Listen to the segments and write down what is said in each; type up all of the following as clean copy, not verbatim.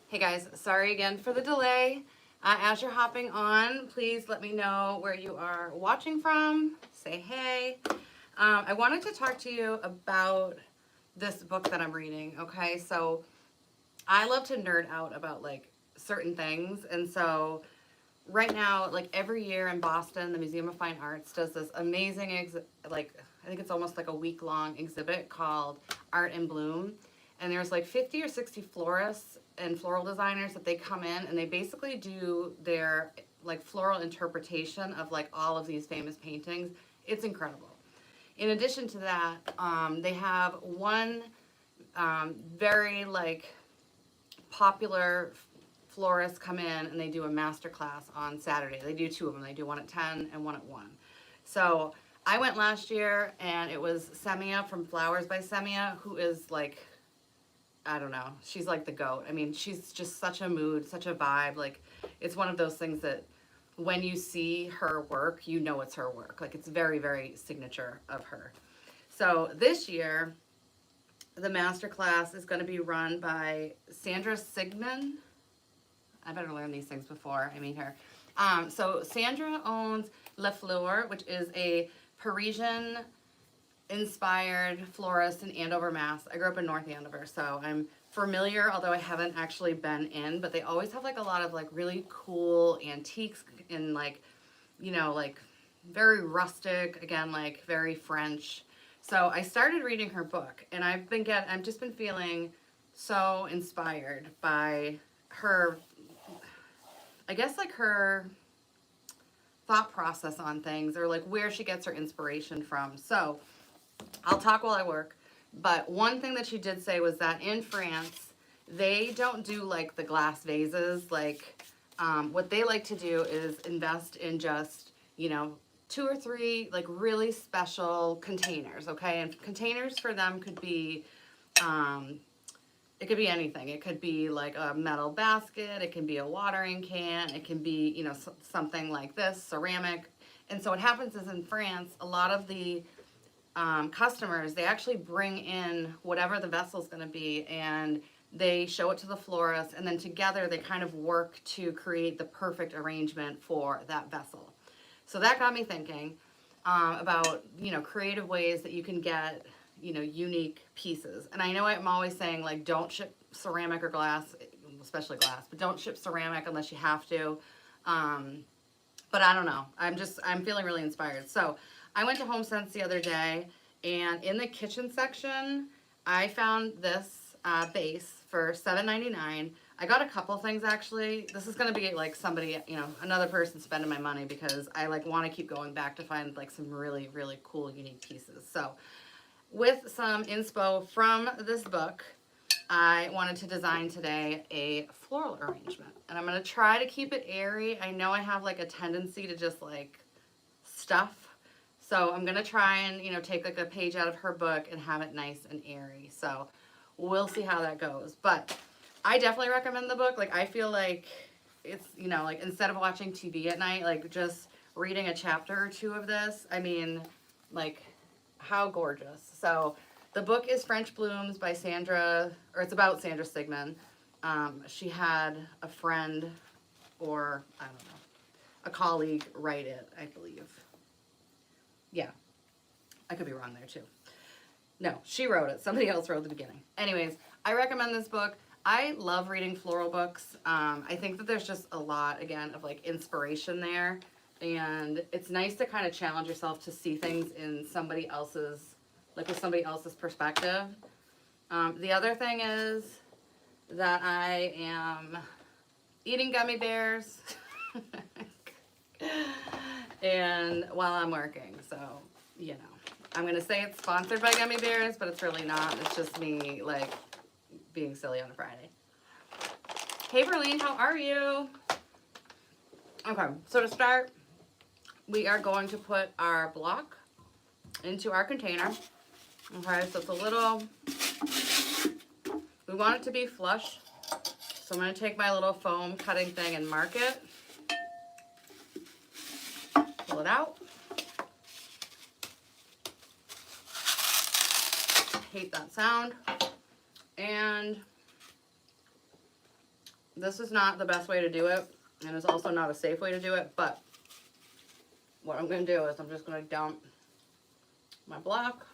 Hey guys, sorry again for the delay. As you're hopping on, please let me know where you are watching from. Say hey. I wanted to talk to you about this book that I'm reading, okay? So I love to nerd out about like certain things, and so right now, like every year in Boston, the Museum of Fine Arts does this amazing, like I think it's almost like a week-long exhibit called Art in Bloom. And there's like 50 or 60 florists and floral designers that they come in and they basically do their like floral interpretation of like all of these famous paintings. It's incredible. In addition to that, they have one very like popular florists come in and they do a master class on Saturday. They do two of them. They do one at 10 and one at 1. So I went last year and it was Semia from Flowers by Semia, who is like, I don't know, she's like the GOAT. I mean, she's just such a mood, such a vibe. Like, it's one of those things that when you see her work, you know it's her work. Like, it's very, very signature of her. So this year, the master class is going to be run by Sandra Sigmund. I better learn these things before I meet her. So Sandra owns Le Fleur, which is a Parisian inspired florist in Andover, Mass. I grew up in North Andover, so I'm familiar, although I haven't actually been in, but they always have like a lot of like really cool antiques and like, you know, like very rustic, again, like very French. So I started reading her book and I've just been feeling so inspired by her, I guess like her thought process on things or like where she gets her inspiration from. So I'll talk while I work, but one thing that she did say was that in France, they don't do like the glass vases. Like what they like to do is invest in just, you know, 2 or 3 like really special containers, okay? And containers for them could be, it could be anything. It could be like a metal basket, it can be a watering can, it can be, you know, something like this, ceramic. And so what happens is in France, a lot of the customers, they actually bring in whatever the vessel is going to be and they show it to the florist, and then together they kind of work to create the perfect arrangement for that vessel. So that got me thinking about, you know, creative ways that you can get, you know, unique pieces. And I know I'm always saying like don't ship ceramic or glass, especially glass, but don't ship ceramic unless you have to. But I don't know. I'm feeling really inspired. So I went to HomeSense the other day, and in the kitchen section, I found this base for $7.99. I got a couple things actually. This is gonna be like somebody, you know, another person spending my money because I like want to keep going back to find like some really, really cool, unique pieces. So with some inspo from this book, I wanted to design today a floral arrangement, and I'm going to try to keep it airy. I know I have like a tendency to just like stuff, so I'm going to try and, you know, take like a page out of her book and have it nice and airy. So we'll see how that goes, but I definitely recommend the book. Like I feel like it's, you know, like instead of watching TV at night, like just reading a chapter or 2 of this, I mean, like how gorgeous. So the book is French Blooms by Sandra, or it's about Sandra Sigmund. She had a friend, or I don't know, a colleague write it, I believe. Yeah, I could be wrong there too. No, she wrote it. Somebody else wrote the beginning. Anyways, I recommend this book. I love reading floral books. I think that there's just a lot, again, of like inspiration there. And it's nice to kind of challenge yourself to see things in somebody else's, like with somebody else's perspective. The other thing is that I am eating gummy bears and while I'm working. So, you know, I'm going to say it's sponsored by gummy bears, but it's really not. It's just me like being silly on a Friday. Hey, Verlene, how are you? Okay, so to start, we are going to put our block into our container. Okay, so it's a little, we want it to be flush. So I'm going to take my little foam cutting thing and mark it. Pull it out. Hate that sound. And This is not the best way to do it, and it's also not a safe way to do it, but what I'm going to do is I'm just going to dump my block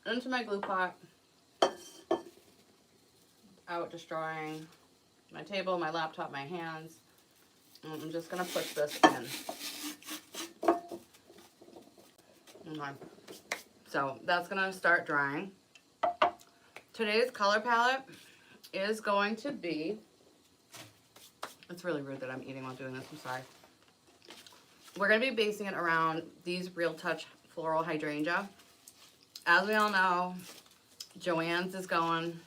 into my glue pot, out destroying my table, my laptop, my hands. And I'm just going to push this in. Okay. So that's going to start drying. Today's color palette is going to be, it's really rude that I'm eating while doing this, I'm sorry. We're going to be basing it around these Real Touch Floral Hydrangea. As we all know, Joann's is going,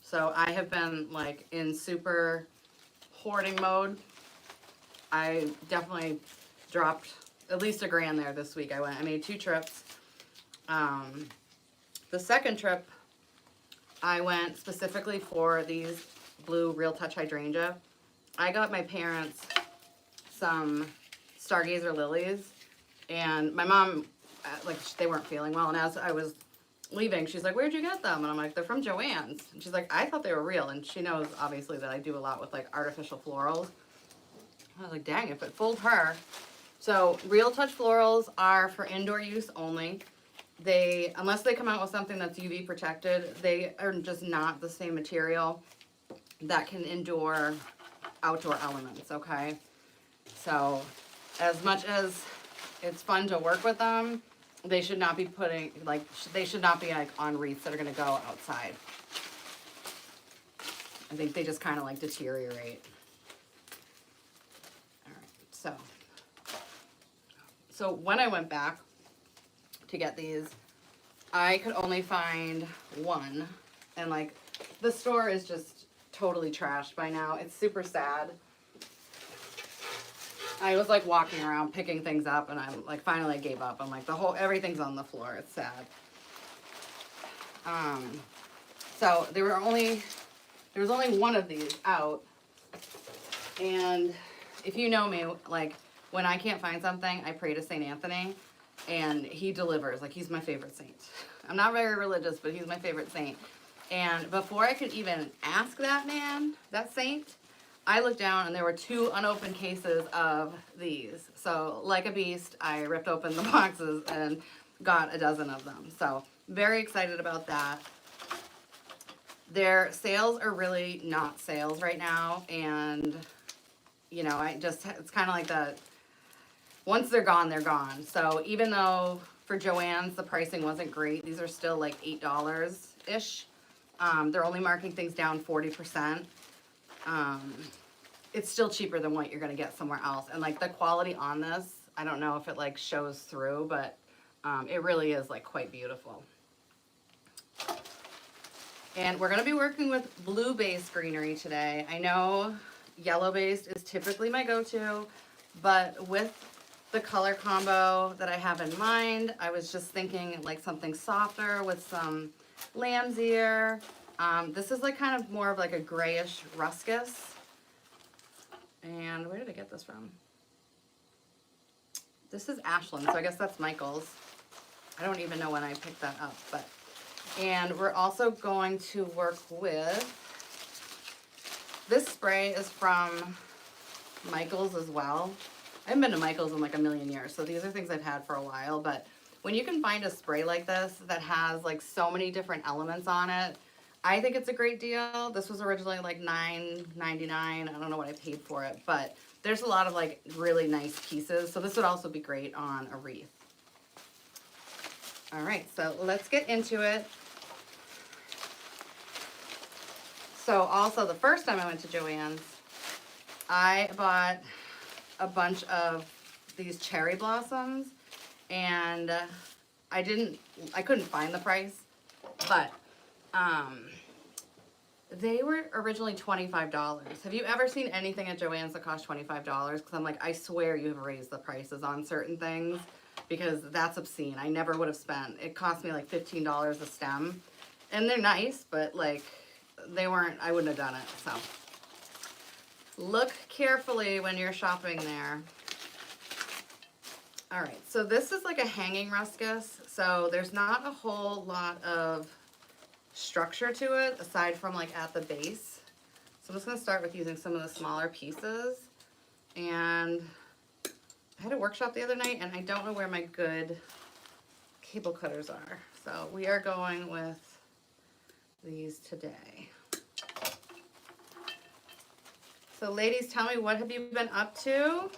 so I have been like in super hoarding mode. I definitely dropped at least $1,000 there this week. I made 2 trips. The second trip, I went specifically for these blue Real Touch Hydrangea. I got my parents some Stargazer lilies, and my mom, like, they weren't feeling well, and as I was leaving, she's like, where'd you get them? And I'm like, they're from Joann's. And she's like, I thought they were real, and she knows, obviously, that I do a lot with, like, artificial florals. I was like, dang, if it fooled her. So, Real Touch florals are for indoor use only. They, unless they come out with something that's UV protected, they are just not the same material that can endure outdoor elements, okay? So, as much as it's fun to work with them, they should not be putting, like, they should not be, like, on wreaths that are going to go outside. I think they just kind of, like, deteriorate. All right, so when I went back to get these, I could only find one, and, like, the store is just totally trashed by now. It's super sad. I was like walking around picking things up, and I'm like, finally gave up. I'm like, everything's on the floor. It's sad. So there was only one of these out, and if you know me, like, when I can't find something, I pray to St. Anthony, and he delivers. Like, he's my favorite saint. I'm not very religious, but he's my favorite saint. And before I could even ask that man, that saint, I looked down and there were 2 unopened cases of these. So, like a beast, I ripped open the boxes and got a dozen of them. So, very excited about that. Their sales are really not sales right now. And, you know, it's kind of like that. Once they're gone, they're gone. So, even though for Joann's the pricing wasn't great, these are still like $8-ish. They're only marking things down 40%. It's still cheaper than what you're going to get somewhere else. And, like, the quality on this, I don't know if it, like, shows through, but it really is, like, quite beautiful. And we're going to be working with blue-based greenery today. I know yellow-based is typically my go-to, but with the color combo that I have in mind, I was just thinking, like, something softer with some lamb's ear. This is, like, kind of more of, like, a grayish ruscus. And where did I get this from? This is Ashland, so I guess that's Michael's. I don't even know when I picked that up, but. And we're also going to work with, this spray is from Michael's as well. I haven't been to Michael's in like a million years, so these are things I've had for a while, but when you can find a spray like this that has like so many different elements on it, I think it's a great deal. This was originally like $9.99. I don't know what I paid for it, but there's a lot of like really nice pieces. So this would also be great on a wreath. All right, so let's get into it. So also the first time I went to Joann's, I bought a bunch of these cherry blossoms, and I couldn't find the price, but they were originally $25. Have you ever seen anything at Joann's that cost $25? Because I'm like, I swear you have raised the prices on certain things, because that's obscene. I never would have spent. It cost me like $15 a stem, and they're nice, but like they weren't. I wouldn't have done it. So look carefully when you're shopping there. All right, so this is like a hanging ruscus, so there's not a whole lot of structure to it aside from like at the base. So I'm just going to start with using some of the smaller pieces. And I had a workshop the other night, and I don't know where my good cable cutters are. So we are going with these today. So ladies, tell me, what have you been up to?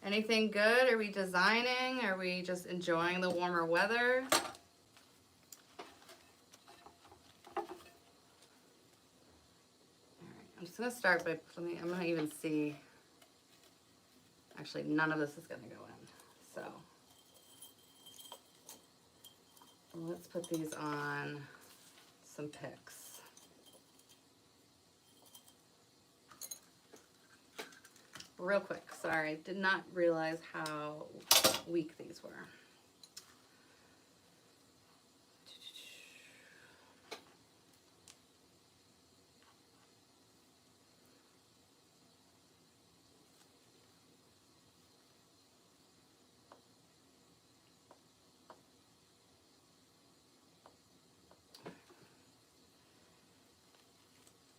Anything good? Are we designing? Are we just enjoying the warmer weather? All right, I'm just gonna start by, I'm gonna even see, actually none of this is gonna go in. So let's put these on some picks. Real quick, sorry, did not realize how weak these were.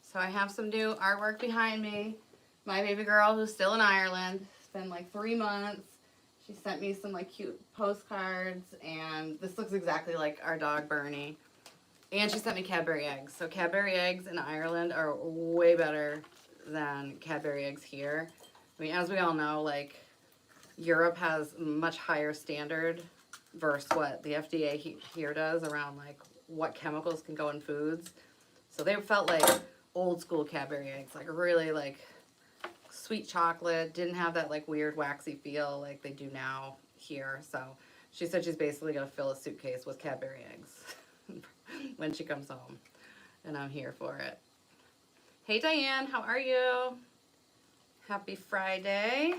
So I have some new artwork behind me. My baby girl, who's still in Ireland, it's been like 3 months. She sent me some like cute postcards, and this looks exactly like our dog Bernie. And she sent me Cadbury eggs. So Cadbury eggs in Ireland are way better than Cadbury eggs here. I mean, as we all know, like Europe has much higher standard versus what the FDA here does around like what chemicals can go in foods. So they felt like old school Cadbury eggs, like really like sweet chocolate, didn't have that like weird waxy feel like they do now here. So she said she's basically gonna fill a suitcase with Cadbury eggs when she comes home, and I'm here for it. Hey Diane, how are you? Happy Friday.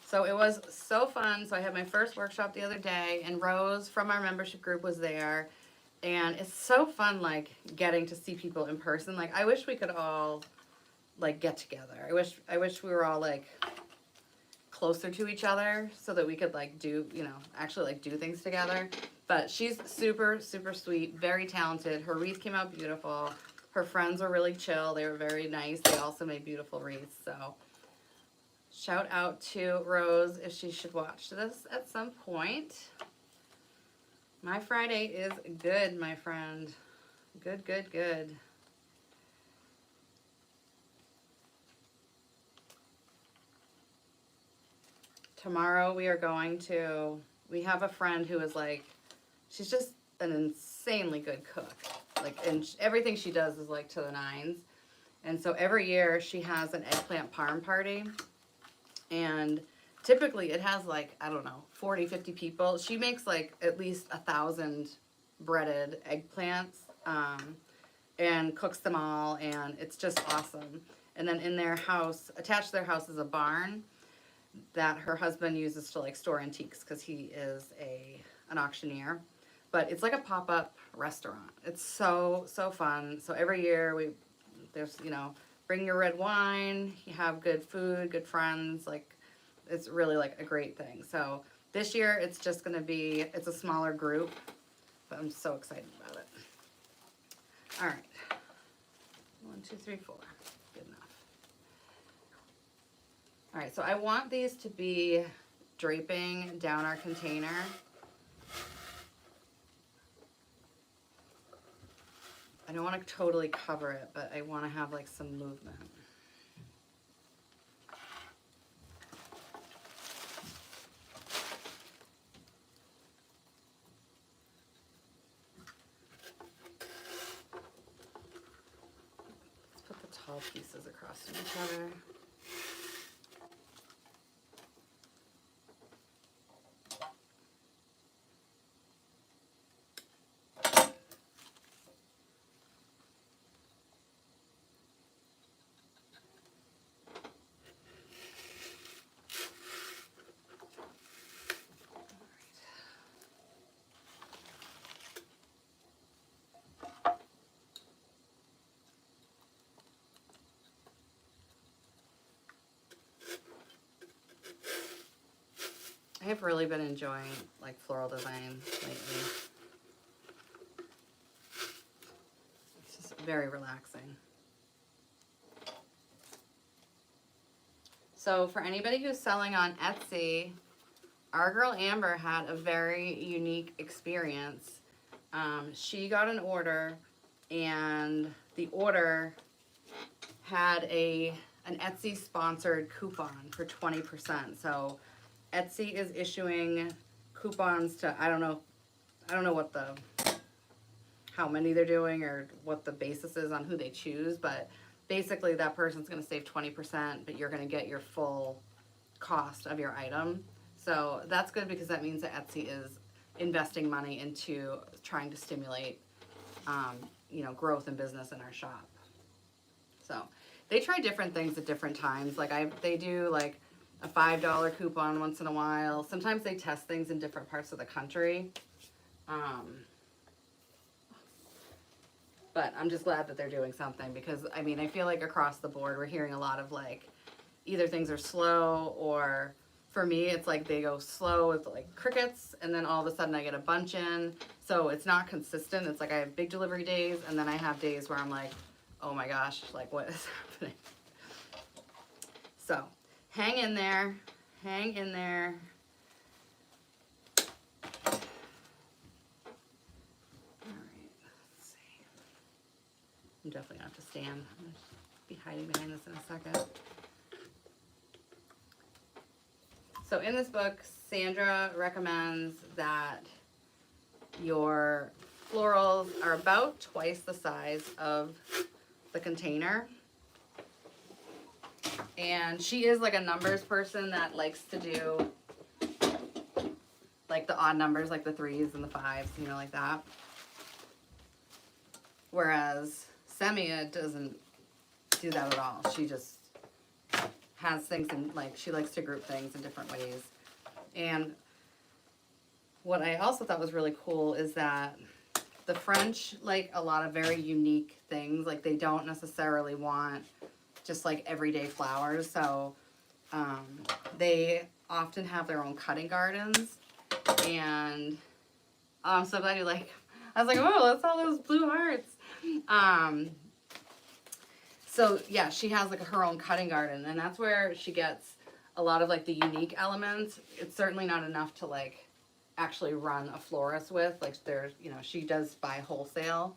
So it was so fun. So I had my first workshop the other day, and Rose from our membership group was there. And it's so fun, like, getting to see people in person. Like, I wish we could all, like, get together. I wish we were all, like, closer to each other so that we could, like, do, you know, actually, like, do things together. But she's super, super sweet, very talented. Her wreath came out beautiful. Her friends were really chill. They were very nice. They also made beautiful wreaths. So shout out to Rose if she should watch this at some point. My Friday is good, my friend. Good, good, good. Tomorrow we are going to, we have a friend who is like, she's just an insanely good cook. Like, and everything she does is like to the nines. And so every year she has an eggplant parm party. And typically it has like, I don't know, 40, 50 people. She makes like at least 1,000 breaded eggplants and cooks them all, and it's just awesome. And then in their house, attached to their house is a barn that her husband uses to like store antiques because he is an auctioneer. But it's like a pop-up restaurant. It's so, so fun. So every year there's, you know, bring your red wine, you have good food, good friends, like it's really like a great thing. So this year it's just gonna be, it's a smaller group, but I'm so excited about it. All right, 1, 2, 3, 4, good enough. All right, so I want these to be draping down our container. I don't want to totally cover it, but I want to have like some movement. Let's put the tall pieces across from each other. I have really been enjoying like floral design lately. It's just very relaxing. So for anybody who's selling on Etsy, our girl Amber had a very unique experience. She got an order, and the order had an Etsy sponsored coupon for 20%. So Etsy is issuing coupons to, I don't know how many they're doing or what the basis is on who they choose, but basically that person's going to save 20%, but you're going to get your full cost of your item. So that's good because that means that Etsy is investing money into trying to stimulate, growth and business in our shop. So they try different things at different times. Like they do like a $5 coupon once in a while. Sometimes they test things in different parts of the country. But I'm just glad that they're doing something because, I mean, I feel like across the board we're hearing a lot of like either things are slow, or for me it's like they go slow with like crickets and then all of a sudden I get a bunch in. So it's not consistent. It's like I have big delivery days and then I have days where I'm like, oh my gosh, like what is happening? So hang in there, hang in there. I'm definitely gonna have to stand. I'm gonna be hiding behind this in a second. So in this book, Sandra recommends that your florals are about twice the size of the container. And she is like a numbers person that likes to do like the odd numbers, like the 3s and the 5s, like that. Whereas Semia doesn't do that at all. She just has things in, like, she likes to group things in different ways. And what I also thought was really cool is that the French like a lot of very unique things. Like they don't necessarily want just like everyday flowers. So they often have their own cutting gardens. And I'm so glad you like, I was like, oh, that's all those blue hearts. So yeah, she has like her own cutting garden, and that's where she gets a lot of like the unique elements. It's certainly not enough to like actually run a florist with. Like there's, she does buy wholesale,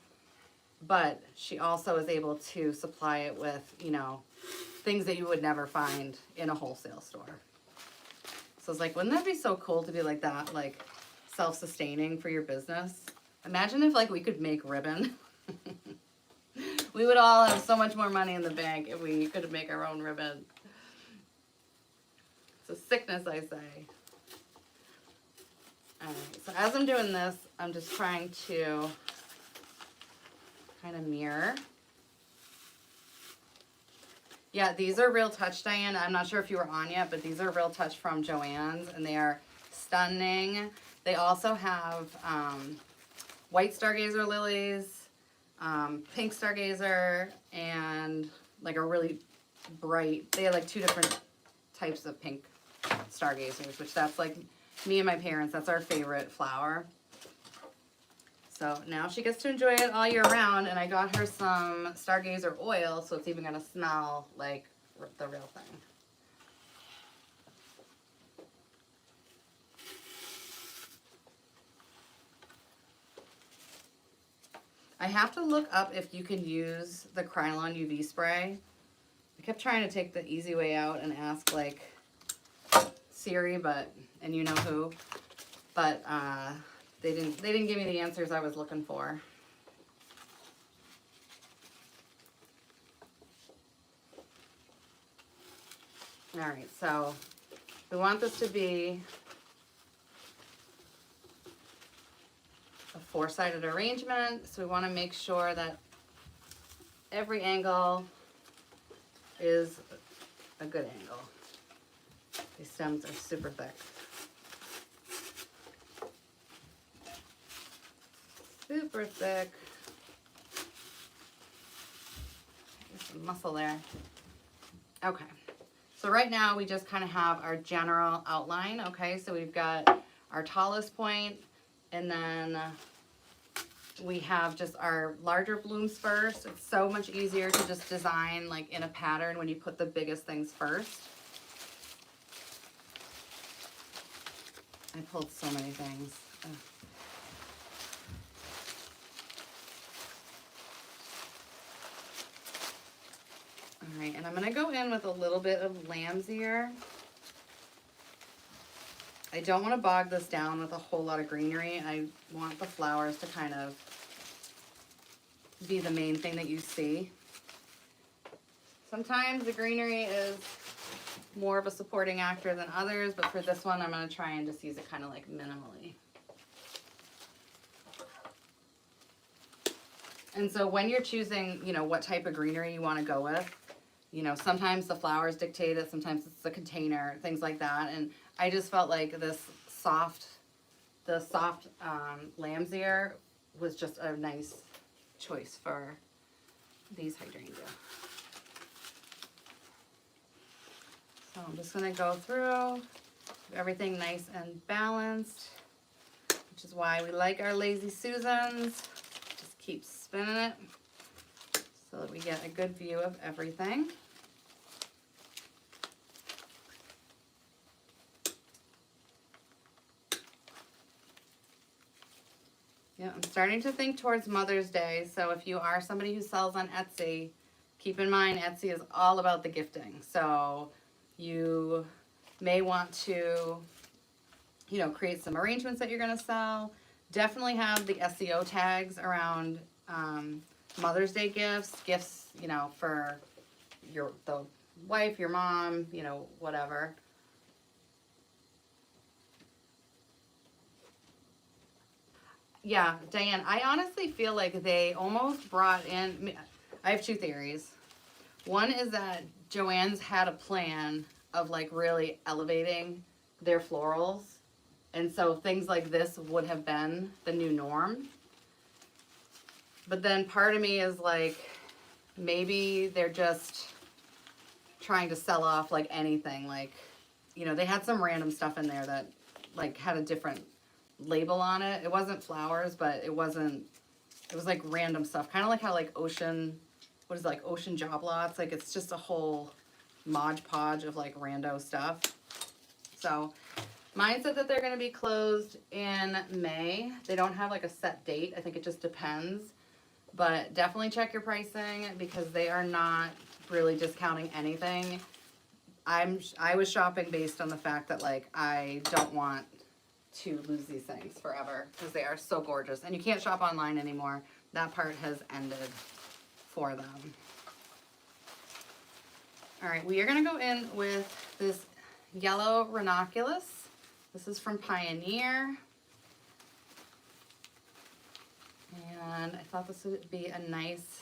but she also is able to supply it with, things that you would never find in a wholesale store. So it's like, wouldn't that be so cool to be like that, like self-sustaining for your business? Imagine if like we could make ribbon. We would all have so much more money in the bank if we could make our own ribbon. It's a sickness, I say. Alright, so as I'm doing this, I'm just trying to kind of mirror. Yeah, these are Real Touch, Diane. I'm not sure if you were on yet, but these are Real Touch from Joann's, and they are stunning. They also have white stargazer lilies, pink stargazer, and like a really bright, they have like 2 different types of pink stargazers, which that's like me and my parents, that's our favorite flower. So now she gets to enjoy it all year round, and I got her some stargazer oil, so it's even gonna smell like the real thing. I have to look up if you can use the Krylon UV spray. I kept trying to take the easy way out and ask like Siri, and you know who, but they didn't give me the answers I was looking for. All right, so we want this to be a 4-sided arrangement, so we want to make sure that every angle is a good angle. These stems are super thick. Super thick. There's some muscle there. Okay, so right now we just kind of have our general outline. Okay, so we've got our tallest point, and then we have just our larger blooms first. It's so much easier to just design like in a pattern when you put the biggest things first. I pulled so many things. Ugh. All right, and I'm gonna go in with a little bit of lamb's ear. I don't want to bog this down with a whole lot of greenery. I want the flowers to kind of be the main thing that you see. Sometimes the greenery is more of a supporting actor than others, but for this one, I'm going to try and just use it kind of like minimally. And so when you're choosing, you know, what type of greenery you want to go with, you know, sometimes the flowers dictate it, sometimes it's the container, things like that. And I just felt like the soft lamb's ear was just a nice choice for these hydrangeas. So I'm just going to go through everything nice and balanced, which is why we like our Lazy Susans. Just keep spinning it so that we get a good view of everything. Yeah, I'm starting to think towards Mother's Day. So if you are somebody who sells on Etsy, keep in mind Etsy is all about the gifting. So you may want to, you know, create some arrangements that you're going to sell. Definitely have the SEO tags around Mother's Day gifts, you know, for the wife, your mom, you know, whatever. Yeah, Diane, I honestly feel like they almost brought in, I have two theories. One is that Joann's had a plan of like really elevating their florals. And so things like this would have been the new norm. But then part of me is like, maybe they're just trying to sell off like anything. Like, you know, they had some random stuff in there that like had a different label on it. It wasn't flowers, but it was like random stuff. Kind of like how like ocean job lots. Like it's just a whole Mod Podge of like rando stuff. So mine said that they're going to be closed in May. They don't have like a set date. I think it just depends. But definitely check your pricing because they are not really discounting anything. I was shopping based on the fact that like I don't want to lose these things forever because they are so gorgeous. And you can't shop online anymore. That part has ended for them. All right, we are going to go in with this yellow ranunculus. This is from Pioneer. And I thought this would be a nice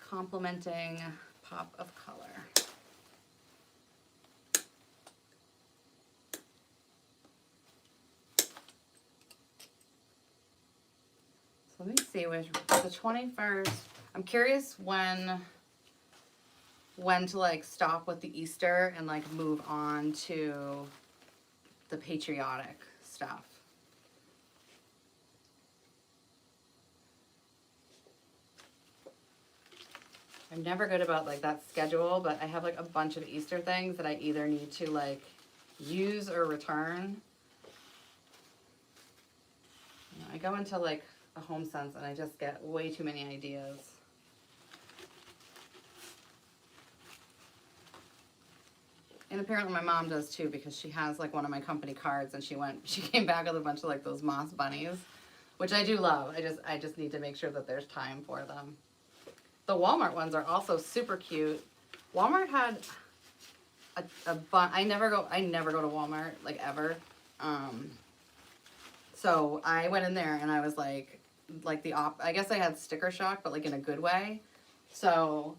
complementing pop of color. So let me see, with the 21st, I'm curious when to like stop with the Easter and like move on to the patriotic stuff. I'm never good about like that schedule, but I have like a bunch of Easter things that I either need to like use or return. You know, I go into like a home sense and I just get way too many ideas. And apparently my mom does too, because she has like one of my company cards and she came back with a bunch of like those moss bunnies, which I do love. I just need to make sure that there's time for them. The Walmart ones are also super cute. Walmart had I never go to Walmart like ever. So I went in there and I was like I guess I had sticker shock, but like in a good way. So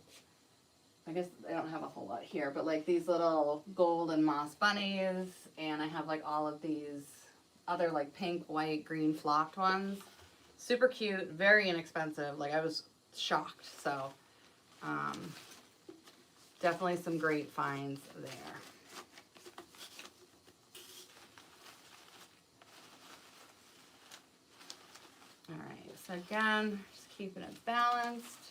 I guess I don't have a whole lot here, but like these little gold and moss bunnies, and I have like all of these other like pink, white, green flocked ones. Super cute, very inexpensive. Like I was shocked. So definitely some great finds there. All right, so again, just keeping it balanced.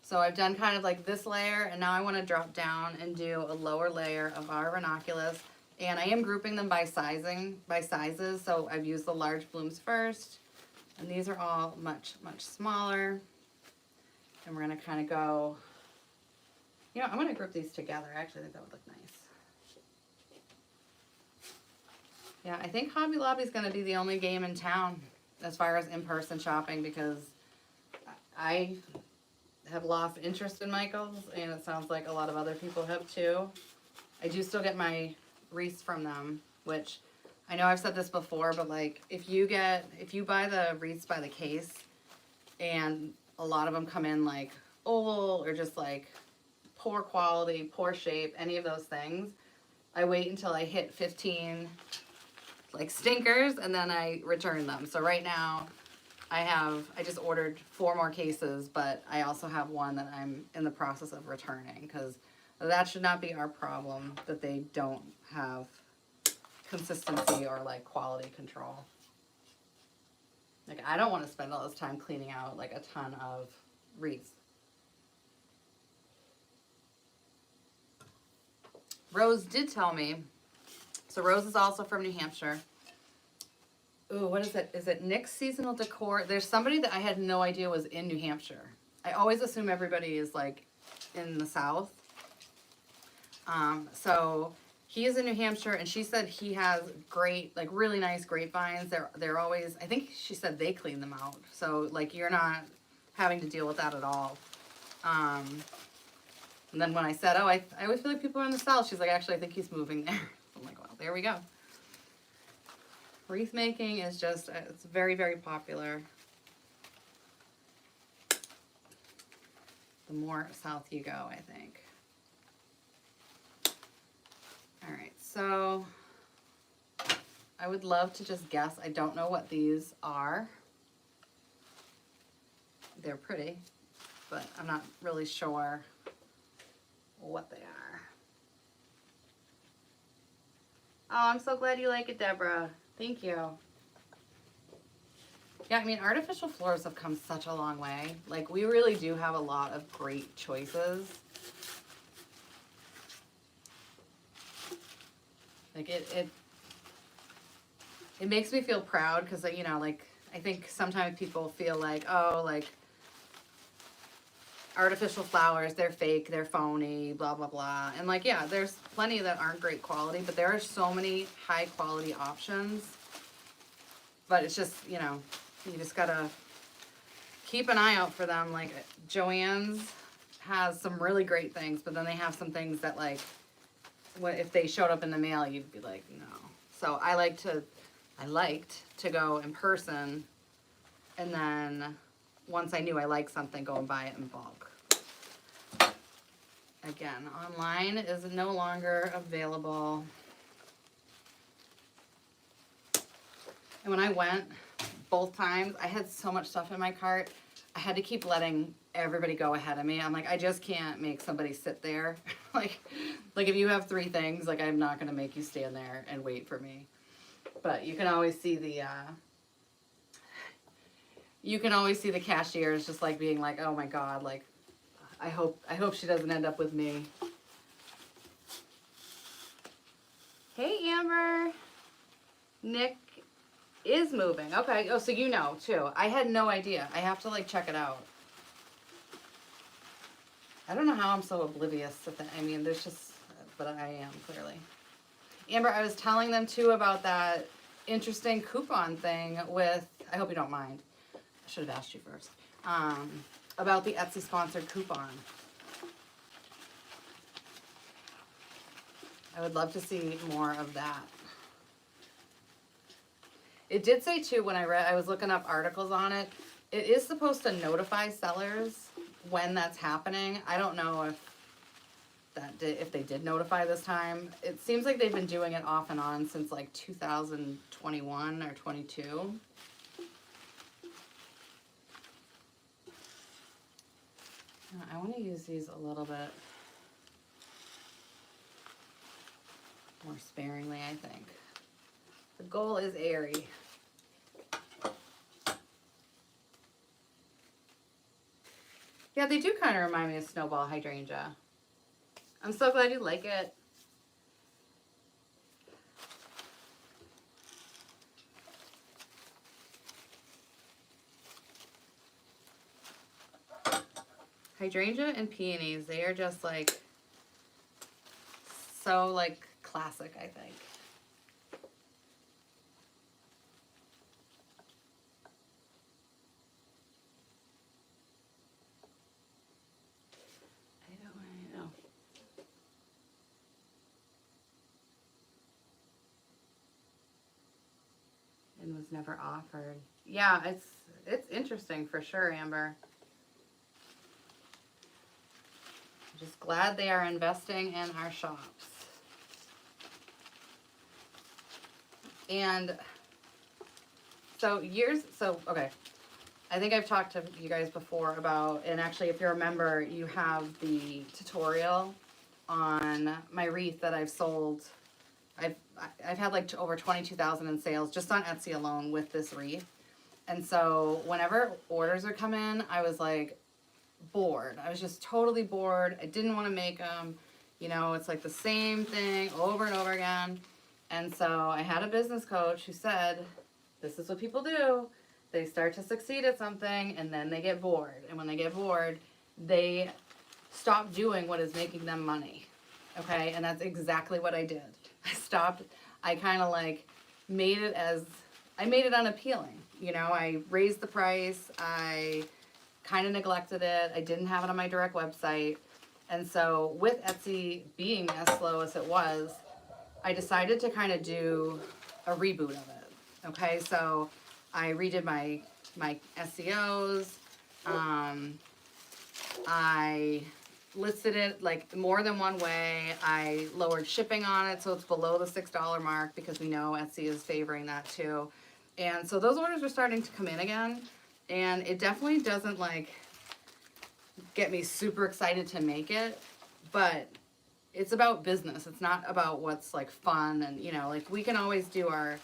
So I've done kind of like this layer, and now I want to drop down and do a lower layer of our ranunculus. And I am grouping them by sizes. So I've used the large blooms first, and these are all much, much smaller. And we're gonna kind of go, you know, I'm gonna group these together. I actually think that would look nice. Yeah, I think Hobby Lobby is gonna be the only game in town as far as in-person shopping, because I have lost interest in Michael's, and it sounds like a lot of other people have too. I do still get my wreaths from them, which I know I've said this before, but like if you buy the wreaths by the case, and a lot of them come in like oval or just like poor quality, poor shape, any of those things, I wait until I hit 15 like stinkers, and then I return them. So right now I just ordered 4 more cases, but I also have one that I'm in the process of returning, because that should not be our problem, that they don't have consistency or like quality control. Like, I don't want to spend all this time cleaning out like a ton of wreaths. Rose did tell me, so Rose is also from New Hampshire. Ooh, what is it? Is it Nick's Seasonal Decor? There's somebody that I had no idea was in New Hampshire. I always assume everybody is like in the South. So he is in New Hampshire, and she said he has great, like really nice grapevines. They're always, I think she said they clean them out. So like you're not having to deal with that at all. And then when I said, oh, I always feel like people are in the South, she's like, actually, I think he's moving there. I'm like, well, there we go. Wreath making is just, it's very, very popular. The more south you go, I think. All right, so I would love to just guess. I don't know what these are. They're pretty, but I'm not really sure what they are. Oh, I'm so glad you like it, Deborah. Thank you. Yeah, I mean, artificial flowers have come such a long way. Like, we really do have a lot of great choices. Like, it makes me feel proud, because, you know, like, I think sometimes people feel like, oh, like, artificial flowers, they're fake, they're phony, blah, blah, blah. And like, yeah, there's plenty that aren't great quality, but there are so many high quality options. But it's just, you know, you just gotta keep an eye out for them. Like, Joann's has some really great things, but then they have some things that, like, if they showed up in the mail, you'd be like, no. So I liked to go in person, and then once I knew I liked something, go and buy it in bulk. Again, online is no longer available. And when I went both times, I had so much stuff in my cart. I had to keep letting everybody go ahead of me. I'm like, I just can't make somebody sit there. like if you have 3 things, like, I'm not going to make you stand there and wait for me. But you can always see the cashiers just like being like, oh my God, like, I hope she doesn't end up with me. Hey, Amber. Nick is moving. Okay. Oh, so you know too. I had no idea. I have to like check it out. I don't know how I'm so oblivious to that. I mean, there's just, but I am clearly. Amber, I was telling them too about that interesting coupon thing with, I hope you don't mind. I should have asked you first. About the Etsy sponsored coupon. I would love to see more of that. It did say too, when I was looking up articles on it, it is supposed to notify sellers when that's happening. I don't know if they did notify this time. It seems like they've been doing it off and on since like 2021 or 22. I want to use these a little bit more sparingly, I think. The goal is airy. Yeah, they do kind of remind me of snowball hydrangea. I'm so glad you like it. Hydrangea and peonies, they are just like so like classic, I think. I know. And was never offered. Yeah, it's interesting for sure, Amber. I'm just glad they are investing in our shops. And so okay. I think I've talked to you guys before about, and actually if you remember, you have the tutorial on my wreath that I've sold. I've had like over 22,000 in sales just on Etsy alone with this wreath. And so whenever orders would come in, I was like bored. I was just totally bored. I didn't want to make them. You know, it's like the same thing over and over again. And so I had a business coach who said, this is what people do. They start to succeed at something and then they get bored. And when they get bored, they stop doing what is making them money. Okay? And that's exactly what I did. I kind of like made it unappealing. You know, I raised the price. I kind of neglected it. I didn't have it on my direct website. And so with Etsy being as slow as it was, I decided to kind of do a reboot of it. Okay, so I redid my SEOs. I listed it like more than one way. I lowered shipping on it so it's below the $6 mark because we know Etsy is favoring that too. And so those orders are starting to come in again. And it definitely doesn't like get me super excited to make it, but it's about business. It's not about what's like fun and, you know, like we can always do our,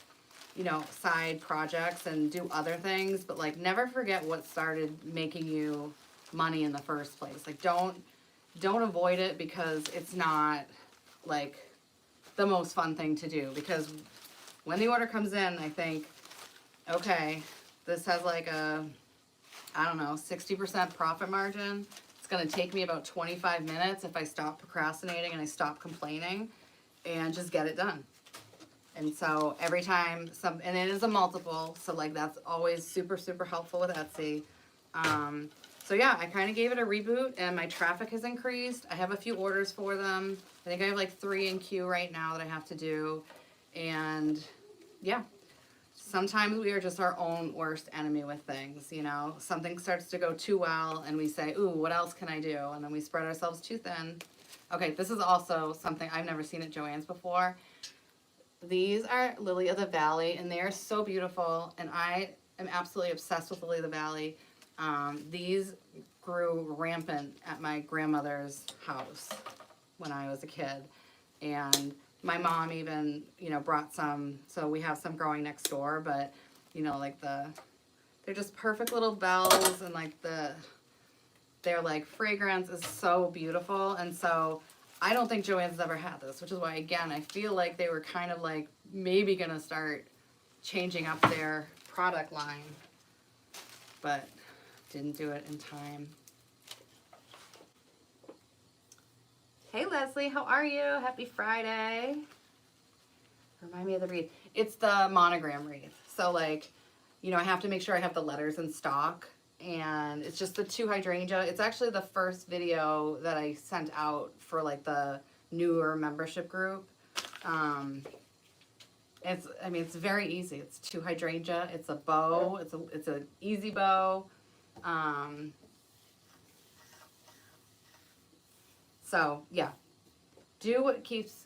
you know, side projects and do other things, but like never forget what started making you money in the first place. Like don't avoid it because it's not like the most fun thing to do, because when the order comes in, I think, okay, this has like a, I don't know, 60% profit margin. It's going to take me about 25 minutes if I stop procrastinating and I stop complaining and just get it done. And so every time and it is a multiple, so like that's always super, super helpful with Etsy. So yeah, I kind of gave it a reboot and my traffic has increased. I have a few orders for them. I think I have like 3 in queue right now that I have to do. And yeah, sometimes we are just our own worst enemy with things, you know. Something starts to go too well and we say, ooh, what else can I do? And then we spread ourselves too thin. Okay, this is also something I've never seen at Joann's before. These are Lily of the Valley and they are so beautiful and I am absolutely obsessed with Lily of the Valley. These grew rampant at my grandmother's house when I was a kid. And my mom even, you know, brought some, so we have some growing next door, but, you know, like they're just perfect little bells and like their like fragrance is so beautiful. And so I don't think Joann's ever had this, which is why, again, I feel like they were kind of like maybe going to start changing up their product line, but didn't do it in time. Hey Leslie, how are you? Happy Friday. Remind me of the wreath. It's the monogram wreath. So like, you know, I have to make sure I have the letters in stock, and it's just the 2 hydrangea. It's actually the first video that I sent out for like the newer membership group. It's very easy. It's 2 hydrangea. It's a bow. It's an easy bow. So yeah, do what keeps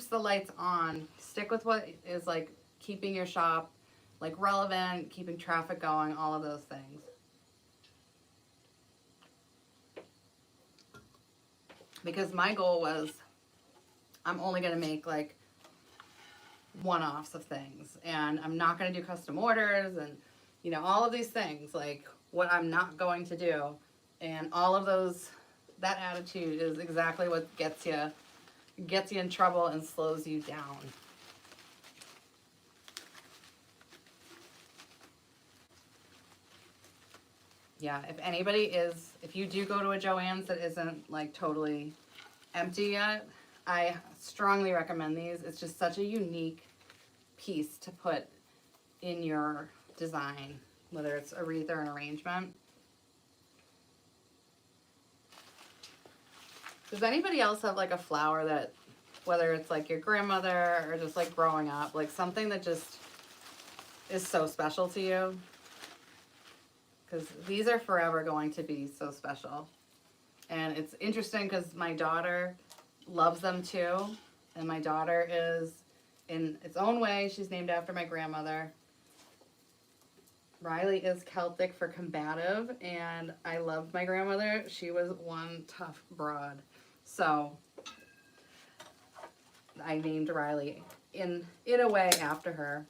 the lights on. Stick with what is like keeping your shop like relevant, keeping traffic going, all of those things. Because my goal was, I'm only gonna make like one-offs of things, and I'm not gonna do custom orders and, you know, all of these things. Like what I'm not going to do And all of those, that attitude is exactly what gets you in trouble and slows you down. Yeah, if you do go to a Joann's that isn't like totally empty yet, I strongly recommend these. It's just such a unique piece to put in your design, whether it's a wreath or an arrangement. Does anybody else have like a flower that, whether it's like your grandmother or just like growing up, like something that just is so special to you? Because these are forever going to be so special. And it's interesting because my daughter loves them too. And my daughter is, in its own way, she's named after my grandmother. Riley is Celtic for combative, and I loved my grandmother. She was one tough broad. So I named Riley in a way after her.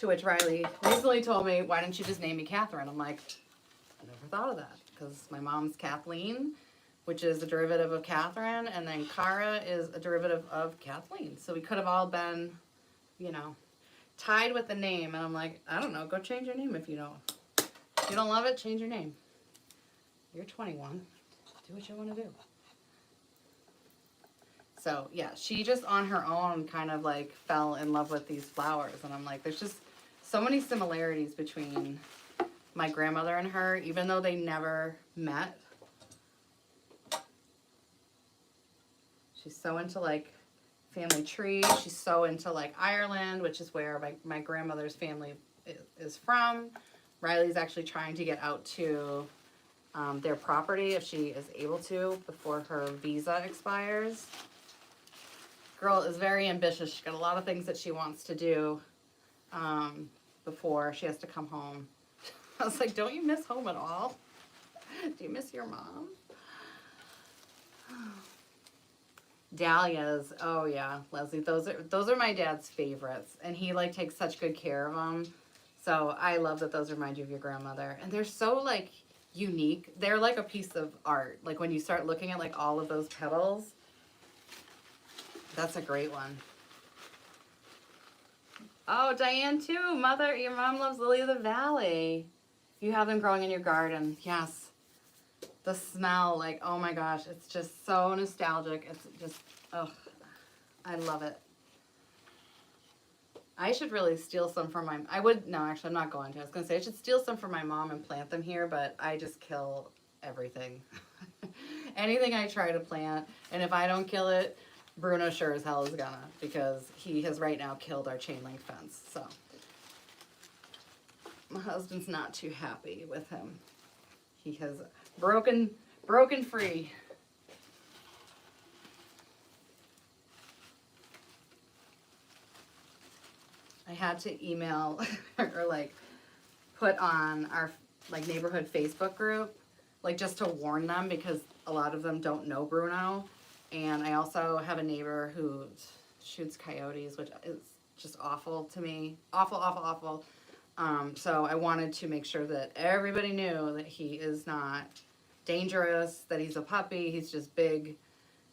To which Riley recently told me, why didn't you just name me Catherine? I'm like, I never thought of that, because my mom's Kathleen, which is a derivative of Catherine, and then Cara is a derivative of Kathleen. So we could have all been, you know, tied with the name. And I'm like, I don't know, go change your name if you don't. If you don't love it, change your name. You're 21. Do what you want to do. So yeah, she just on her own kind of like fell in love with these flowers. And I'm like, there's just so many similarities between my grandmother and her, even though they never met. She's so into like family trees. She's so into like Ireland, which is where my grandmother's family is from. Riley's actually trying to get out to their property if she is able to before her visa expires. Girl is very ambitious. She's got a lot of things that she wants to do before she has to come home. I was like, don't you miss home at all? Do you miss your mom? Dahlias, oh yeah, Leslie, those are my dad's favorites, and he like takes such good care of them. So I love that those remind you of your grandmother, and they're so like unique. They're like a piece of art. Like when you start looking at like all of those petals, that's a great one. Oh, Diane too. Your mom loves Lily of the Valley. You have them growing in your garden. Yes. The smell, like, oh my gosh, it's just so nostalgic. It's just, oh, I love it. I should really steal some from no, actually, I'm not going to. I was going to say I should steal some from my mom and plant them here, but I just kill everything. Anything I try to plant, and if I don't kill it, Bruno sure as hell is gonna, because he has right now killed our chain link fence. So my husband's not too happy with him. He has broken free. I had to email or like put on our like neighborhood Facebook group, like just to warn them, because a lot of them don't know Bruno. And I also have a neighbor who shoots coyotes, which is just awful to me. Awful, awful, awful. So I wanted to make sure that everybody knew that he is not dangerous, that he's a puppy, he's just big.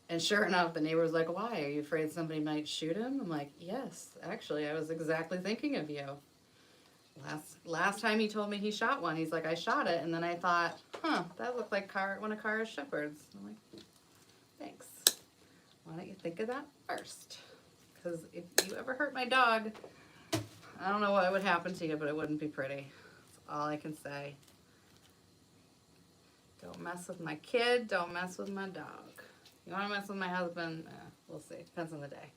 And sure enough, the neighbor was like, why? Are you afraid somebody might shoot him? I'm like, yes, actually, I was exactly thinking of you. Last time he told me he shot one, he's like, I shot it. And then I thought, that looked like one of Cara's shepherds. I'm like, thanks. Why don't you think of that first? Because if you ever hurt my dog, I don't know what would happen to you, but it wouldn't be pretty. That's all I can say. Don't mess with my kid. Don't mess with my dog. You want to mess with my husband? We'll see. Depends on the day.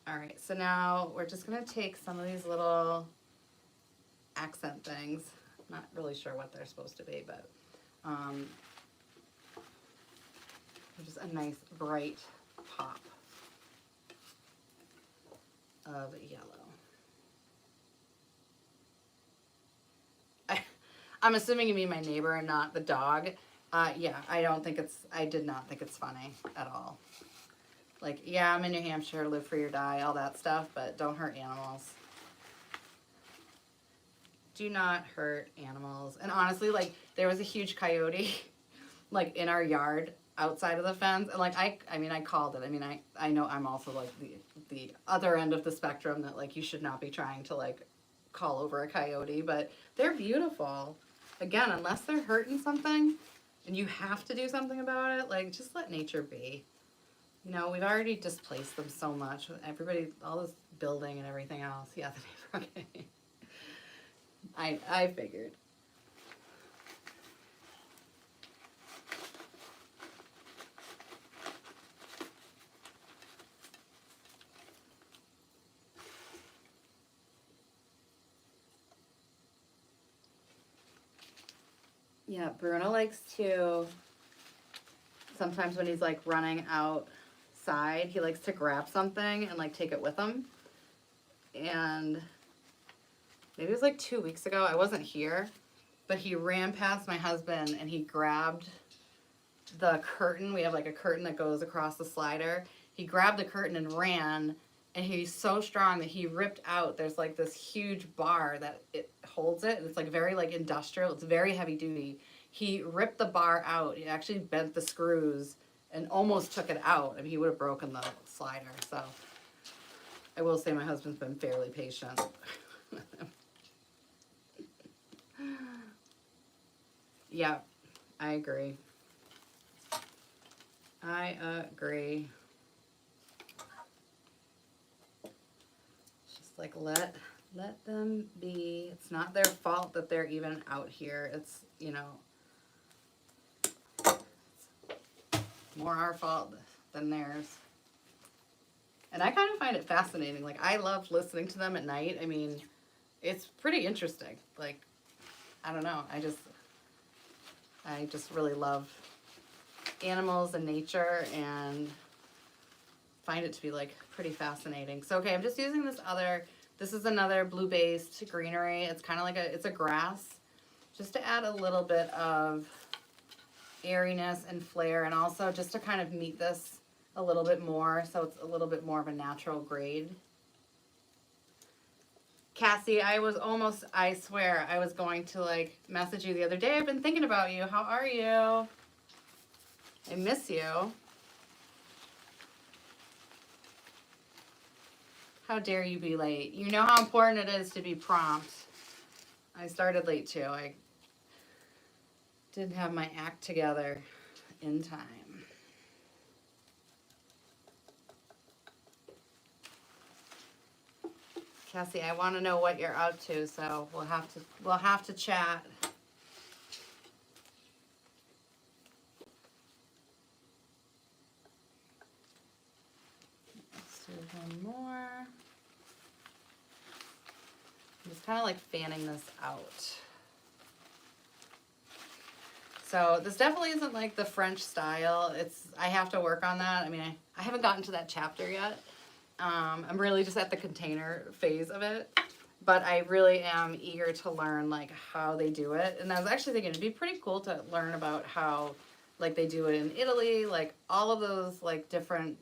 All right, so now we're just going to take some of these little accent things. Not really sure what they're supposed to be, but just a nice bright pop of yellow. I'm assuming you mean my neighbor and not the dog. Yeah, I did not think it's funny at all. Like, yeah, I'm in New Hampshire, live free or die, all that stuff, but don't hurt animals. do not hurt animals. And honestly, like, there was a huge coyote, like, in our yard outside of the fence. And, like, I mean, I called it. I mean, I know I'm also, like, the other end of the spectrum that, like, you should not be trying to, like, call over a coyote. But they're beautiful. Again, unless they're hurting something and you have to do something about it, like, just let nature be. You know, we've already displaced them so much with everybody, all this building and everything else. Yeah, the neighbor, okay. I figured. Yeah, Bruno likes to, sometimes when he's like running outside, he likes to grab something and like take it with him. And maybe it was like 2 weeks ago, I wasn't here, but he ran past my husband and he grabbed the curtain. We have like a curtain that goes across the slider. He grabbed the curtain and ran, and he's so strong that he ripped out, there's like this huge bar that it holds it, and it's like very like industrial, it's very heavy duty. He ripped the bar out, he actually bent the screws and almost took it out. I mean, he would have broken the slider. So I will say my husband's been fairly patient. Yeah, I agree. I agree. Just like let them be. It's not their fault that they're even out here. It's, you know, more our fault than theirs. And I kind of find it fascinating. Like, I love listening to them at night. I mean, it's pretty interesting. Like, I don't know. I just really love animals and nature, and find it to be like pretty fascinating. So okay, I'm just using this is another blue-based greenery. It's kind of like it's a grass, just to add a little bit of airiness and flair, and also just to kind of meet this a little bit more, so it's a little bit more of a natural grade. Cassie, I swear, I was going to like message you the other day. I've been thinking about you. How are you? I miss you. How dare you be late? You know how important it is to be prompt. I started late too. I didn't have my act together in time. Cassie, I want to know what you're up to, so we'll have to chat. Let's do one more. I'm just kind of like fanning this out. So this definitely isn't like the French style. I have to work on that. I mean, I haven't gotten to that chapter yet. I'm really just at the container phase of it, but I really am eager to learn like how they do it. And I was actually thinking it'd be pretty cool to learn about how like they do it in Italy, like all of those like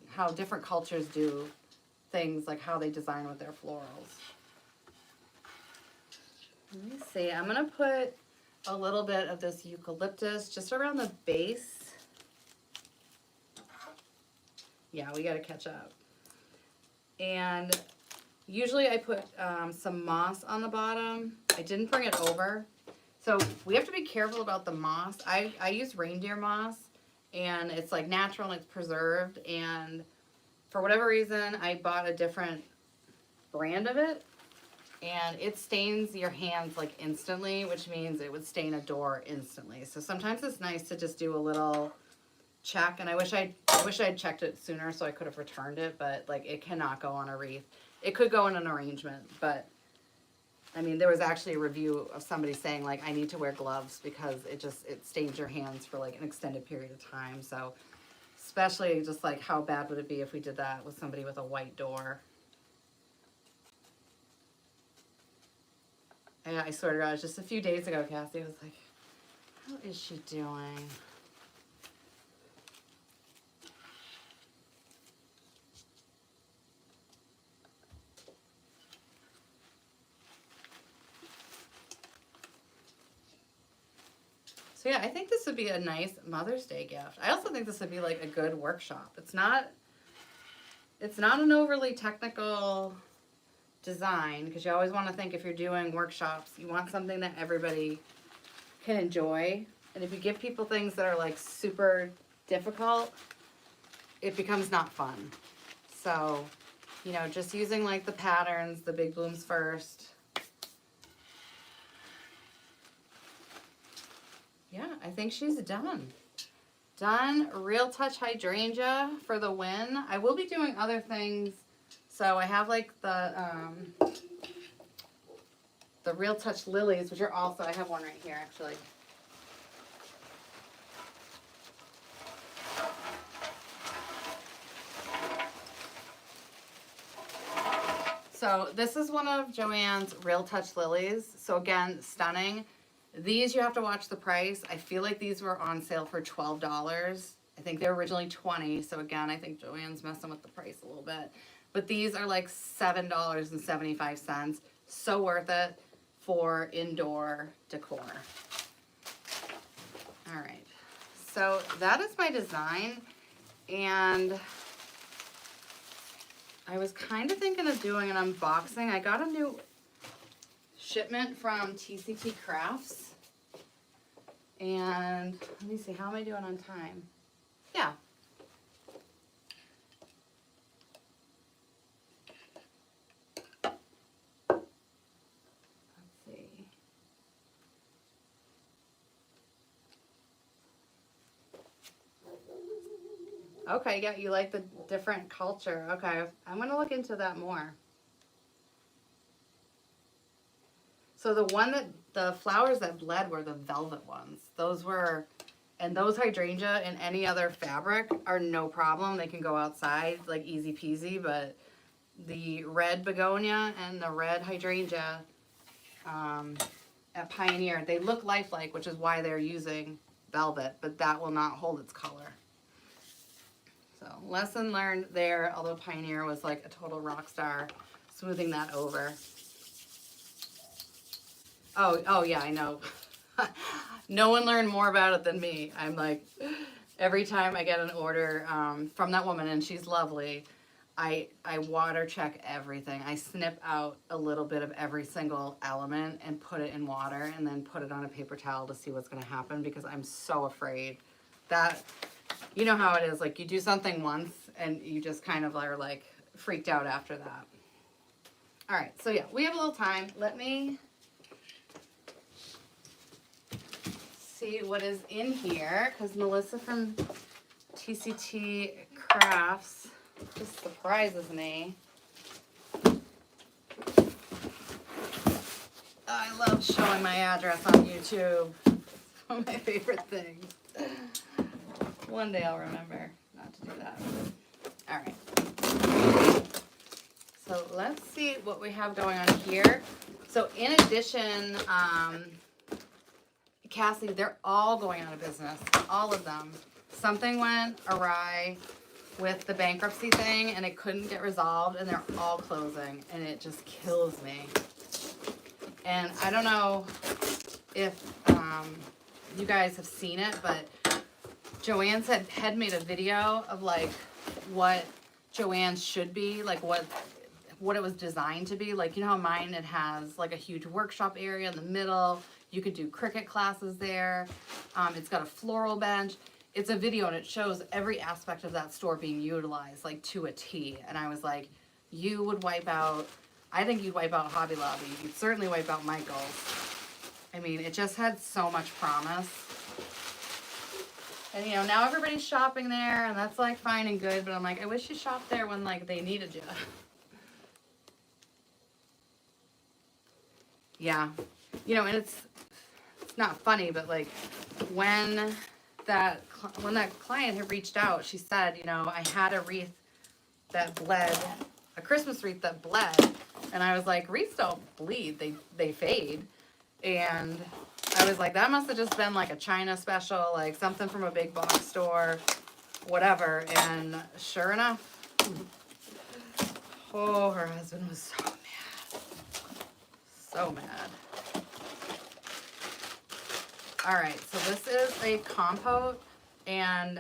how different cultures do things, like how they design with their florals. Let me see, I'm gonna put a little bit of this eucalyptus just around the base. Yeah, we gotta catch up. And usually I put some moss on the bottom. I didn't bring it over. So we have to be careful about the moss. I use reindeer moss, and it's like natural and it's preserved. And for whatever reason, I bought a different brand of it, and it stains your hands like instantly, which means it would stain a door instantly. So sometimes it's nice to just do a little check, and I wish I'd checked it sooner so I could have returned it, but like it cannot go on a wreath. It could go in an arrangement, but I mean, there was actually a review of somebody saying like I need to wear gloves because it stains your hands for like an extended period of time. So especially just like how bad would it be if we did that with somebody with a white door? Yeah, I swear to God, just a few days ago, Cassie was like, how is she doing? So yeah, I think this would be a nice Mother's Day gift. I also think this would be like a good workshop. It's not an overly technical design, because you always want to think, if you're doing workshops, you want something that everybody can enjoy. And if you give people things that are like super difficult, it becomes not fun. So, you know, just using like the patterns, the big blooms first. Yeah, I think she's done. Done. Real Touch hydrangea for the win. I will be doing other things. So I have like the Real Touch lilies, which are also, I have one right here actually. So this is one of Joann's Real Touch lilies. So again, stunning. These, you have to watch the price. I feel like these were on sale for $12. I think they were originally $20. So again, I think Joann's messing with the price a little bit. But these are like $7.75. So worth it for indoor decor. All right. So that is my design. And I was kind of thinking of doing an unboxing. I got a new shipment from TCT Crafts. And let me see, how am I doing on time? Yeah. Let's see. Okay, yeah, you like the different culture. Okay, I'm going to look into that more. So the flowers that bled were the velvet ones. Those were, and those hydrangea and any other fabric are no problem. They can go outside like easy peasy, but the red begonia and the red hydrangea at Pioneer, they look lifelike, which is why they're using velvet, but that will not hold its color. So lesson learned there, although Pioneer was like a total rock star smoothing that over. Oh yeah, I know. No one learned more about it than me. I'm like, every time I get an order from that woman, and she's lovely, I water check everything. I snip out a little bit of every single element and put it in water, and then put it on a paper towel to see what's going to happen, because I'm so afraid that, you know how it is, like you do something once and you just kind of are like freaked out after that. All right, so yeah, we have a little time. Let me see what is in here, because Melissa from TCT Crafts just surprises me. I love showing my address on YouTube. It's one of my favorite things. One day I'll remember not to do that. All right. So let's see what we have going on here. So in addition, Cassie, they're all going out of business, all of them. Something went awry with the bankruptcy thing, and it couldn't get resolved, and they're all closing, and it just kills me. And I don't know if you guys have seen it, but Joann had made a video of like what Joann's should be, like what it was designed to be. Like, you know how mine, it has like a huge workshop area in the middle. You could do cricket classes there. It's got a floral bench. It's a video, and it shows every aspect of that store being utilized like to a T. And I was like, you would wipe out, I think you'd wipe out Hobby Lobby. You'd certainly wipe out Michael's. I mean, it just had so much promise. And you know, now everybody's shopping there, and that's like fine and good, but I'm like, I wish you shopped there when like they needed you. Yeah. You know, and it's not funny, but like when that client had reached out, she said, you know, I had a wreath that bled, a Christmas wreath that bled, and I was like, wreaths don't bleed, they fade. And I was like, that must have just been like a China special, like something from a big box store, whatever. And sure enough, oh, her husband was so mad. So mad. All right, so this is a compote, and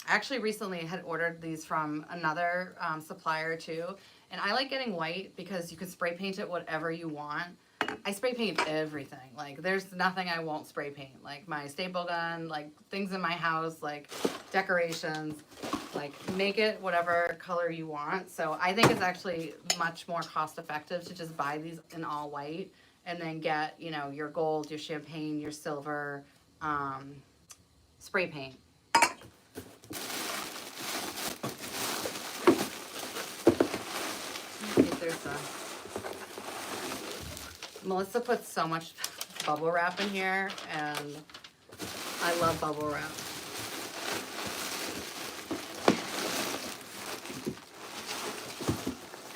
actually recently had ordered these from another supplier too. And I like getting white because you can spray paint it whatever you want. I spray paint everything. Like there's nothing I won't spray paint. Like my staple gun, like things in my house, like decorations, like make it whatever color you want. So I think it's actually much more cost effective to just buy these in all white and then get, you know, your gold, your champagne, your silver spray paint. Melissa puts so much bubble wrap in here, and I love bubble wrap.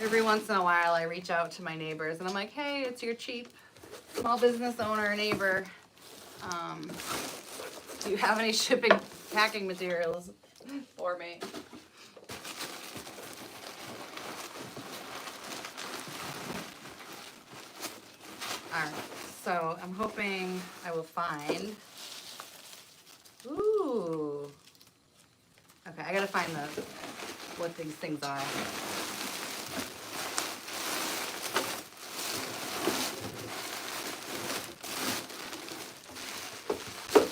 Every once in a while, I reach out to my neighbors, and I'm like, hey, it's your cheap small business owner neighbor. Do you have any shipping, packing materials for me? Alright, so I'm hoping I will find, ooh, okay, I gotta find what these things are.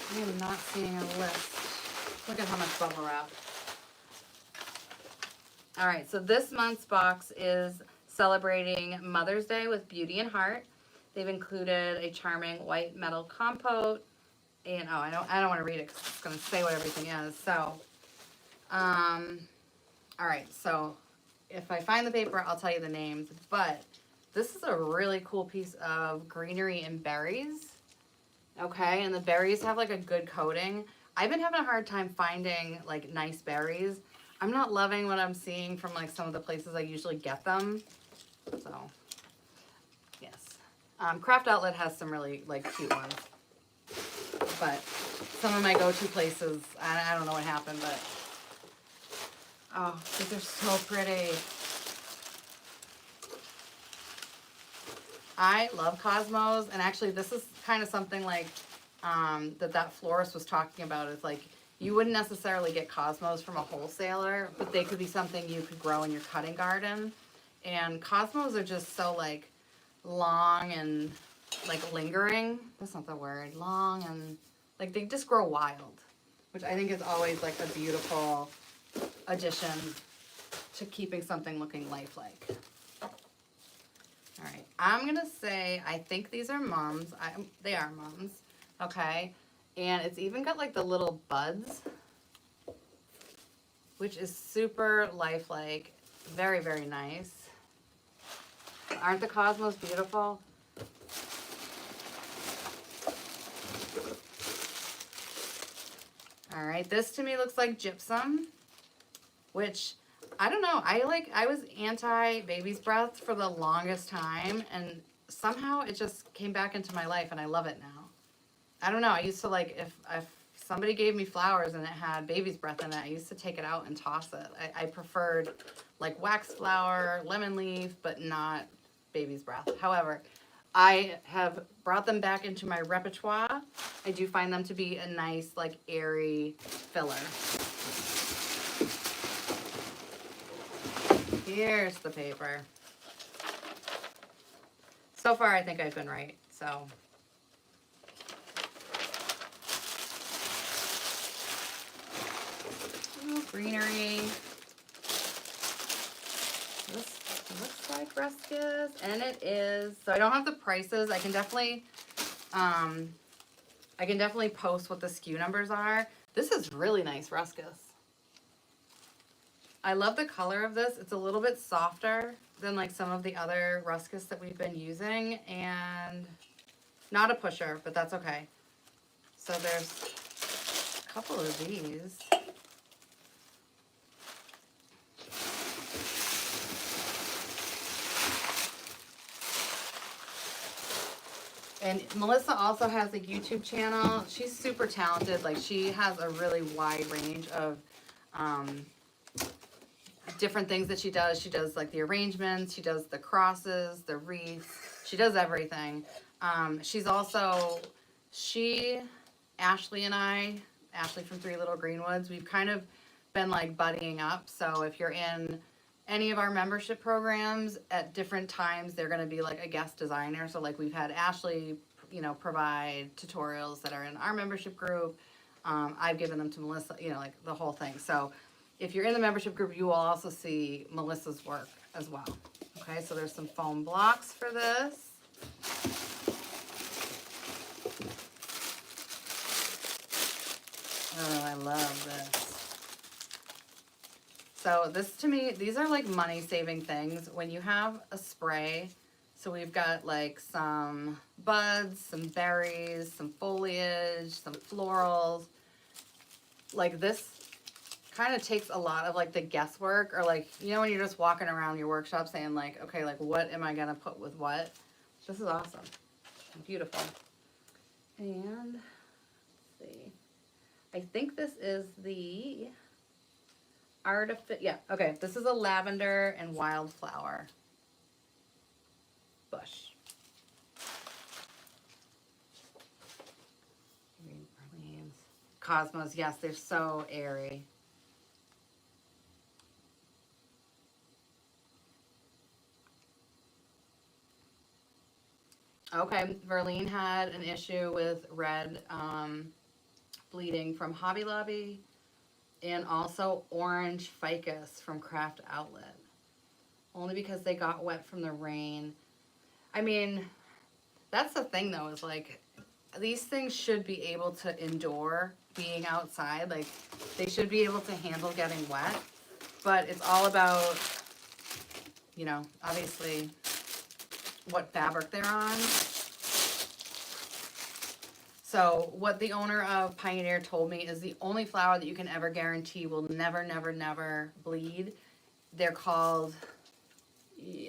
I am not seeing a list. Look at how much bubble wrap. Alright, so this month's box is celebrating Mother's Day with Beauty and Heart. They've included a charming white metal compote, and oh, I don't want to read it because it's going to say what everything is. So, all right. So, if I find the paper, I'll tell you the names. But this is a really cool piece of greenery and berries. Okay, and the berries have like a good coating. I've been having a hard time finding like nice berries. I'm not loving what I'm seeing from like some of the places I usually get them. So. Craft Outlet has some really like cute ones, but some of my go-to places, I don't know what happened, but oh, these are so pretty. I love Cosmos, and actually this is kind of something like that florist was talking about. Is like you wouldn't necessarily get Cosmos from a wholesaler, but they could be something you could grow in your cutting garden. And Cosmos are just so like long and like lingering. That's not the word. Long and like they just grow wild, which I think is always like a beautiful addition to keeping something looking lifelike. All right, I'm gonna say I think these are mums. They are mums. Okay, and it's even got like the little buds, which is super lifelike. Very, very nice. Aren't the Cosmos beautiful? All right, this to me looks like gypsum, which I don't know. I was anti baby's breath for the longest time, and somehow it just came back into my life, and I love it now. I don't know. I used to like if somebody gave me flowers and it had baby's breath in it, I used to take it out and toss it. I preferred like wax flower, lemon leaf, but not baby's breath. However, I have brought them back into my repertoire. I do find them to be a nice, like, airy filler. Here's the paper. So far, I think I've been right, so. Ooh, greenery. This looks like ruscus, and it is. So I don't have the prices. I can definitely post what the SKU numbers are. This is really nice ruscus. I love the color of this. It's a little bit softer than like some of the other ruscus that we've been using, and not a pusher, but that's okay. So there's a couple of these. And Melissa also has a YouTube channel. She's super talented. Like, she has a really wide range of different things that she does. She does like the arrangements, she does the crosses, the wreaths, she does everything. Ashley and I, Ashley from Three Little Greenwoods, we've kind of been like buddying up. So if you're in any of our membership programs at different times, they're going to be like a guest designer. So like we've had Ashley, you know, provide tutorials that are in our membership group. I've given them to Melissa, you know, like the whole thing. So if you're in the membership group, you will also see Melissa's work as well. Okay, so there's some foam blocks for this. Oh, I love this. So this, to me, these are like money-saving things. When you have a spray, so we've got like some buds, some berries, some foliage, some florals. Like this kind of takes a lot of like the guesswork, or like, you know, when you're just walking around your workshop saying like, okay, like what am I gonna put with what? This is awesome. Beautiful. And let's see. I think this is the yeah, okay. This is a lavender and wildflower bush. Cosmos, yes, they're so airy. Okay, Verlene had an issue with red bleeding from Hobby Lobby, and also orange ficus from Craft Outlet. Only because they got wet from the rain. I mean, that's the thing though, is like, these things should be able to endure being outside. Like, they should be able to handle getting wet. But it's all about, you know, obviously what fabric they're on. So what the owner of Pioneer told me is the only flower that you can ever guarantee will never, never, never bleed. They're called,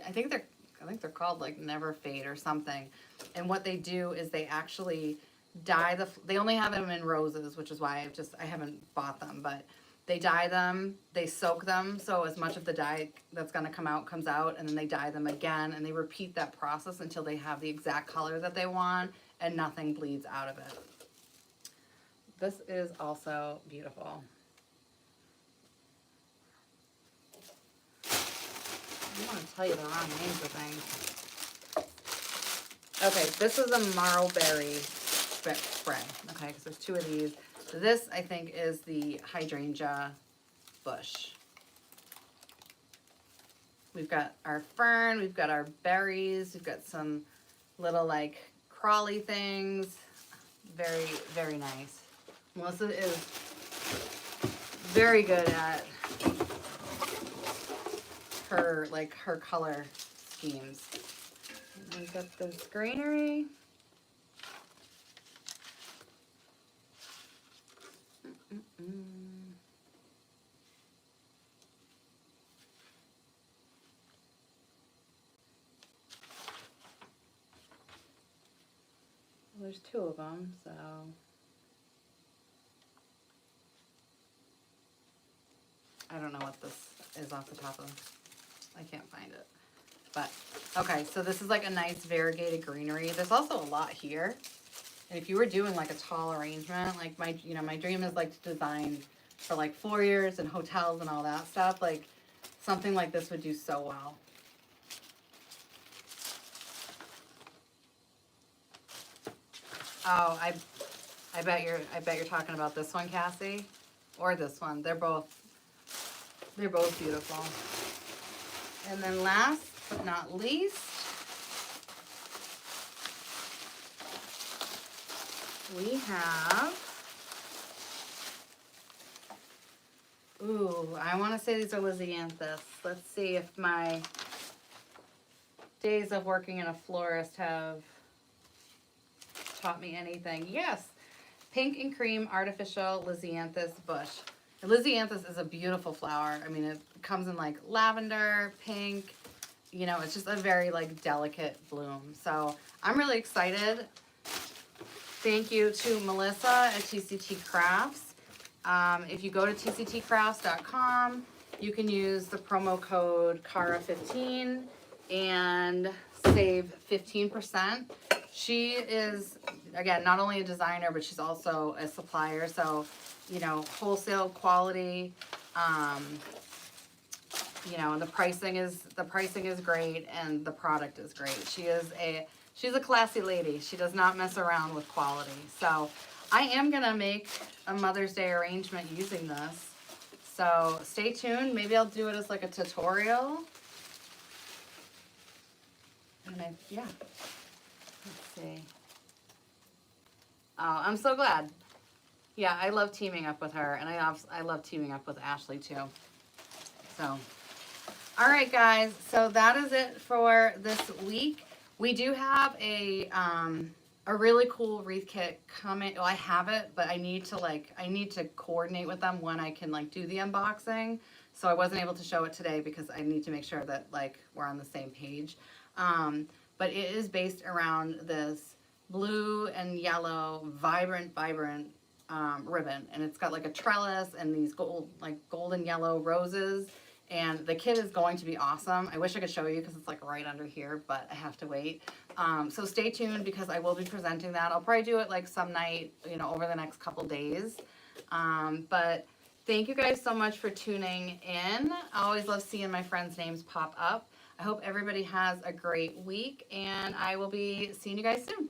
I think they're called like Never Fade or something. And what they do is they actually dye they only have them in roses, which is why I haven't bought them, but they dye them, they soak them, so as much of the dye that's gonna come out comes out, and then they dye them again, and they repeat that process until they have the exact color that they want, and nothing bleeds out of it. This is also beautiful. I want to tell you the wrong names of things. Okay, this is a marlberry spread, okay, because there's two of these. This, I think, is the hydrangea bush. We've got our fern, we've got our berries, we've got some little, like, crawly things. Very, very nice. Melissa is very good at her, like, her color schemes. And we've got this greenery. Well, there's two of them, so. I don't know what this is off the top of. I can't find it. But, okay, so this is like a nice variegated greenery. There's also a lot here. And if you were doing like a tall arrangement, like my dream is like to design for like foyers and hotels and all that stuff. Like something like this would do so well. Oh, I bet you're talking about this one, Cassie, or this one. They're both beautiful. And then last but not least, we have, ooh, I want to say these are Lysianthus. Let's see if my days of working in a florist have taught me anything. Yes, pink and cream artificial Lysianthus bush. And Lysianthus is a beautiful flower. I mean, it comes in like lavender, pink, you know, it's just a very like delicate bloom. So I'm really excited. Thank you to Melissa at TCT Crafts. If you go to tctcrafts.com, you can use the promo code KARA15 and save 15%. She is again, not only a designer, but she's also a supplier. So, you know, wholesale quality. You know, and the pricing is great, and the product is great. She's a classy lady. She does not mess around with quality. So I am gonna make a Mother's Day arrangement using this. So stay tuned. Maybe I'll do it as like a tutorial. And yeah. Let's see. Oh, I'm so glad. Yeah, I love teaming up with her, and I love teaming up with Ashley too. So, all right, guys. So that is it for this week. We do have a really cool wreath kit coming. Well, I have it, but I need to coordinate with them when I can like do the unboxing. So I wasn't able to show it today because I need to make sure that like we're on the same page. But it is based around this blue and yellow, vibrant ribbon, and it's got like a trellis and these golden yellow roses. And the kit is going to be awesome. I wish I could show you because it's like right under here, but I have to wait. So stay tuned because I will be presenting that. I'll probably do it like some night, you know, over the next couple days. But thank you guys so much for tuning in. I always love seeing my friends' names pop up. I hope everybody has a great week, and I will be seeing you guys soon.